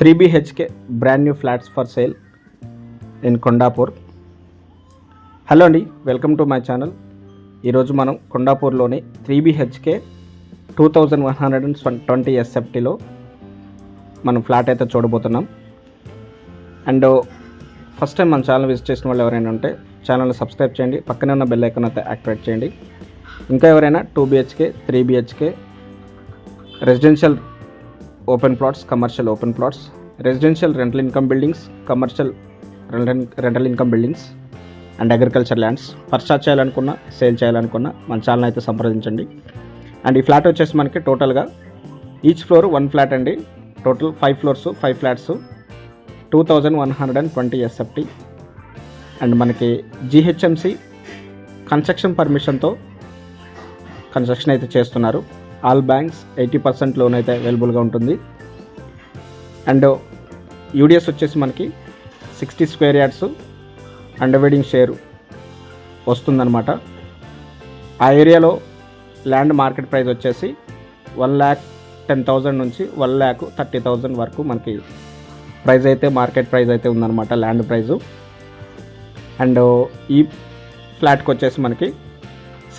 3 BHK brand new flats for sale in Kondapur. Hello అండి, welcome to my channel. ఈరోజు మనం కొండాపూర్లోని 3 BHK 2120 SFTలో మనం flat అయితే చూడబోతున్నాం. అండ్ ఫస్ట్ టైం మన ఛానల్ విజిట్ చేసిన వాళ్ళు ఎవరైనా ఉంటే ఛానల్ని సబ్స్క్రైబ్ చేయండి, పక్కనే ఉన్న బెల్ ఐకాన్ అయితే యాక్టివేట్ చేయండి. ఇంకా ఎవరైనా 2 BHK 3 BHK residential open plots, commercial open plots, residential rental income buildings, commercial rental income buildings and agriculture lands purchase చేయాలనుకున్నా, సేల్ చేయాలనుకున్నా మన ఛానల్ అయితే సంప్రదించండి. అండ్ ఈ ఫ్లాట్ వచ్చేసి మనకి టోటల్గా ఈచ్ ఫ్లోర్ 1 ఫ్లాట్ అండి. Total 5 floors 5 flats 2120 SFT. And మనకి GHMC కన్స్ట్రక్షన్ పర్మిషన్తో కన్స్ట్రక్షన్ అయితే చేస్తున్నారు. ఆల్ బ్యాంక్స్ 80% లోన్ అయితే అవైలబుల్గా ఉంటుంది. అండ్ యూడిఎస్ వచ్చేసి మనకి 60 స్క్వేర్ యార్డ్స్ అండర్ వెయిడింగ్ షేర్ వస్తుందన్నమాట. ఆ ఏరియాలో ల్యాండ్ మార్కెట్ ప్రైస్ వచ్చేసి 1,10,000 నుంచి 1,30,000 వరకు మనకి ప్రైస్ అయితే మార్కెట్ ప్రైస్ అయితే ఉందన్నమాట, ల్యాండ్ ప్రైజు. అండ్ ఈ ఫ్లాట్కి వచ్చేసి మనకి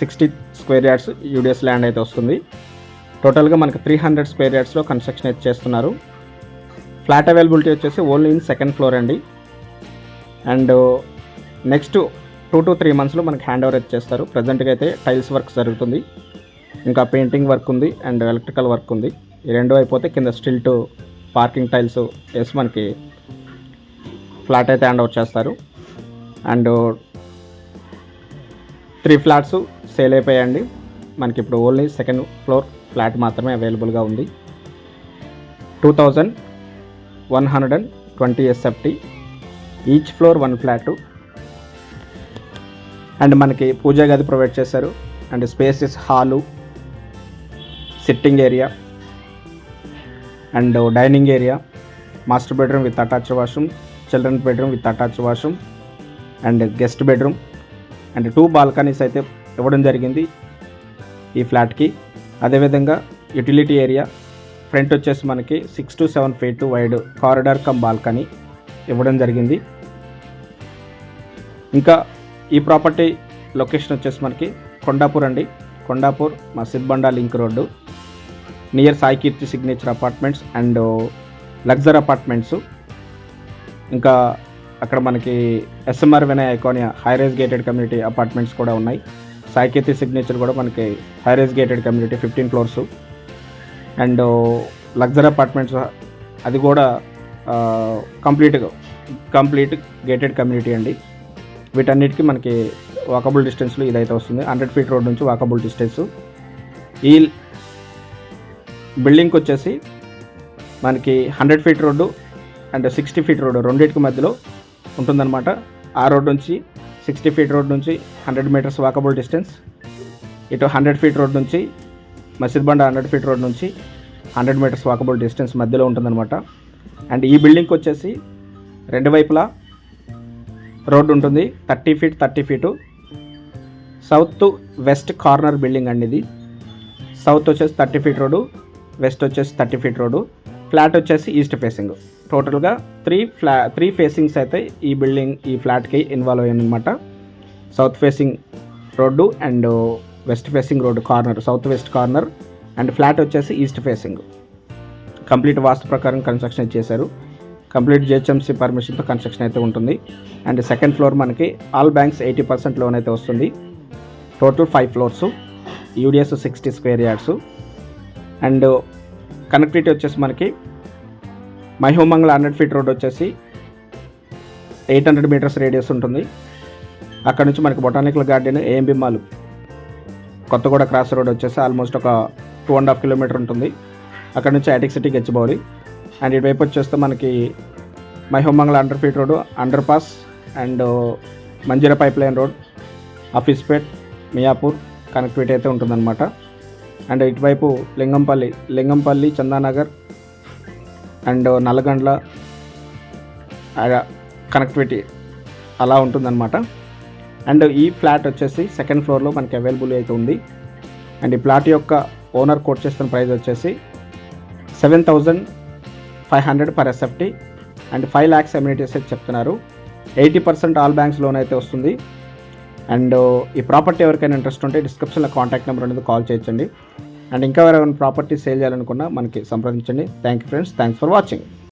60 స్క్వేర్ యార్డ్స్ యూడిఎస్ ల్యాండ్ అయితే వస్తుంది. టోటల్గా మనకి 300 స్క్వేర్ యార్డ్స్లో కన్స్ట్రక్షన్ అయితే చేస్తున్నారు. ఫ్లాట్ అవైలబిలిటీ వచ్చేసి ఓన్లీ ఇన్ సెకండ్ ఫ్లోర్ అండి. అండ్ నెక్స్ట్ 2 to 3 మంత్స్లో మనకి హ్యాండ్ ఓవర్ అయితే చేస్తారు. ప్రజెంట్గా అయితే టైల్స్ వర్క్ జరుగుతుంది, ఇంకా పెయింటింగ్ వర్క్ ఉంది అండ్ ఎలక్ట్రికల్ వర్క్ ఉంది. ఈ రెండు అయిపోతే కింద స్టిల్ట్ పార్కింగ్ టైల్స్ వేసి మనకి ఫ్లాట్ అయితే హ్యాండ్ ఓవర్ చేస్తారు. అండ్ 3 ఫ్లాట్స్ సేల్ అయిపోయాయండి. మనకి ఇప్పుడు ఓన్లీ సెకండ్ ఫ్లోర్ ఫ్లాట్ మాత్రమే అవైలబుల్గా ఉంది. 2120 SFT, each floor 1 flat. And మనకి పూజా గది ప్రొవైడ్ చేశారు. And spaces hall, sitting area and dining area, master bedroom with attached washroom, children bedroom with attached washroom and guest bedroom. And 2 balconies అయితే ఇవ్వడం జరిగింది ఈ ఫ్లాట్కి. అదేవిధంగా యూటిలిటీ ఏరియా ఫ్రంట్ వచ్చేసి మనకి 6 to 7 feet wide corridor come balcony ఇవ్వడం జరిగింది. ఇంకా ఈ ప్రాపర్టీ లొకేషన్ వచ్చేసి మనకి కొండాపూర్ అండి. Kondapur Masjid Banda link road near Sai Keerthi signature apartments and luxury apartments. ఇంకా అక్కడ మనకి SMR Vinay Iconia high rise gated community apartments కూడా ఉన్నాయి. సాయి కీర్తి సిగ్నేచర్ కూడా మనకి high rise gated community 15 floors and luxury apartments అది కూడా కంప్లీట్ గేటెడ్ కమ్యూనిటీ అండి. వీటన్నిటికీ మనకి వాకబుల్ డిస్టెన్స్లో ఇదైతే వస్తుంది. 100 feet రోడ్ నుంచి వాకబుల్ డిస్టెన్స్. ఈ బిల్డింగ్కి వచ్చేసి మనకి 100 feet road and 60 feet road రెండింటికి మధ్యలో ఉంటుందన్నమాట. ఆ రోడ్ నుంచి 60 feet రోడ్ నుంచి 100 meters వాకబుల్ డిస్టెన్స్, ఇటు 100 feet రోడ్ నుంచి మసీద్ బండ 100 feet రోడ్ నుంచి 100 meters వాకబుల్ డిస్టెన్స్ మధ్యలో ఉంటుందన్నమాట. అండ్ ఈ బిల్డింగ్కి వచ్చేసి 2 వైపులా రోడ్డు ఉంటుంది. 30 feet south to west corner building అండి ఇది. సౌత్ వచ్చేసి 30 feet రోడ్డు, వెస్ట్ వచ్చేసి 30 feet రోడ్డు. ఫ్లాట్ వచ్చేసి ఈస్ట్ ఫేసింగ్. టోటల్గా 3 ఫేసింగ్స్ అయితే ఈ ఫ్లాట్కి ఇన్వాల్వ్ అయ్యాయన్నమాట. South facing road and west facing road corner, south west corner. And flat వచ్చేసి ఈస్ట్ ఫేసింగ్. కంప్లీట్ వాస్తు ప్రకారం కన్స్ట్రక్షన్ చేశారు. కంప్లీట్ GHMC పర్మిషన్తో కన్స్ట్రక్షన్ అయితే ఉంటుంది. అండ్ సెకండ్ ఫ్లోర్ మనకి ఆల్ బ్యాంక్స్ 80% లోన్ అయితే వస్తుంది. Total 5 floors, UDS 60 square yards. And connectivity వచ్చేసి మనకి మైహోమంగళ 100 feet రోడ్ వచ్చేసి 800 meters రేడియస్ ఉంటుంది. అక్కడ నుంచి మనకి botanical garden, AMB mall, Kothaguda cross road వచ్చేసి ఆల్మోస్ట్ ఒక 2.5 kilometers ఉంటుంది. అక్కడ నుంచి ఐటెక్ సిటీ గచ్చిబౌలి. అండ్ ఇటువైపు వచ్చేస్తే మనకి మైహోమంగళ 100 feet road, underpass and Manjira pipeline road, ఆఫీస్పేట్, మియాపూర్ కనెక్టివిటీ అయితే ఉంటుందన్నమాట. అండ్ ఇటువైపు లింగంపల్లి, చందానగర్ అండ్ నల్లగండ్ల కనెక్టివిటీ అలా ఉంటుందన్నమాట. అండ్ ఈ ఫ్లాట్ వచ్చేసి సెకండ్ ఫ్లోర్లో మనకి అవైలబుల్ అయితే ఉంది. అండ్ ఈ ఫ్లాట్ యొక్క ఓనర్ కోట్ చేస్తున్న ప్రైస్ వచ్చేసి 7,500 500 per SFT and 5 lakhs amenities అయితే చెప్తున్నారు. 80% ఆల్ బ్యాంక్స్ లోన్ అయితే వస్తుంది. అండ్ ఈ ప్రాపర్టీ ఎవరికైనా ఇంట్రెస్ట్ ఉంటే డిస్క్రిప్షన్లో కాంటాక్ట్ నెంబర్ అనేది కాల్ చేయొచ్చండి. అండ్ ఇంకా ఎవరైనా ప్రాపర్టీ సేల్ చేయాలనుకున్నా మనకి సంప్రదించండి. Thank you friends, thanks for watching.